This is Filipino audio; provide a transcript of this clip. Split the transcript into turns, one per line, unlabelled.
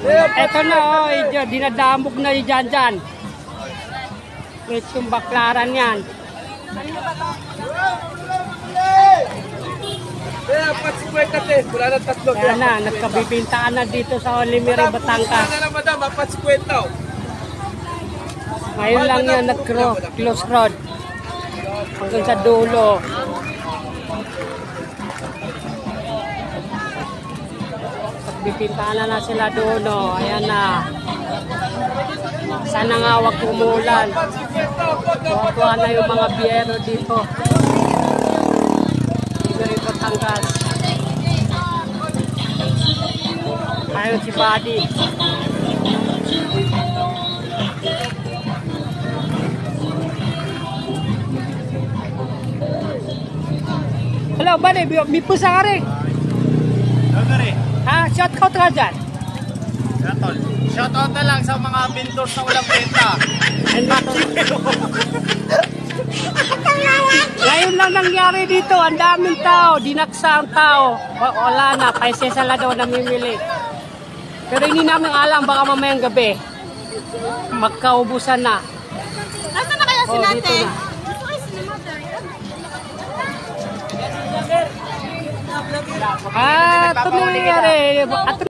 Eto na, oh, dinadamog na dyan dyan. Ito yung baklaran yan. Kaya na, nagkabibintaan na dito sa Olimiri, Batangas. Ngayon lang yan nag-close road. Hanggang sa dulo. Nagbibintaan na sila doon, oh. Ayan na. Sana nga wag umulan. Tuwa-tuwa na yung mga biyero dito. Olimiri, Batangas. Ayun si Buddy. Hello, Buddy. May pusa ka rin. Ha? Shoutout ka dyan.
Shoutout na lang sa mga vendors na walang benta.
Ngayon lang nangyari dito. Ang daming tao. Dinaksa ang tao. Wala na. Paisesa lang daw namimili. Pero hindi namin alam. Baka mamayang gabi magkaubusan na.
Nasaan na kaya si Nate?
Dito na.
Gusto kayo si Mother.
Ito nangyari.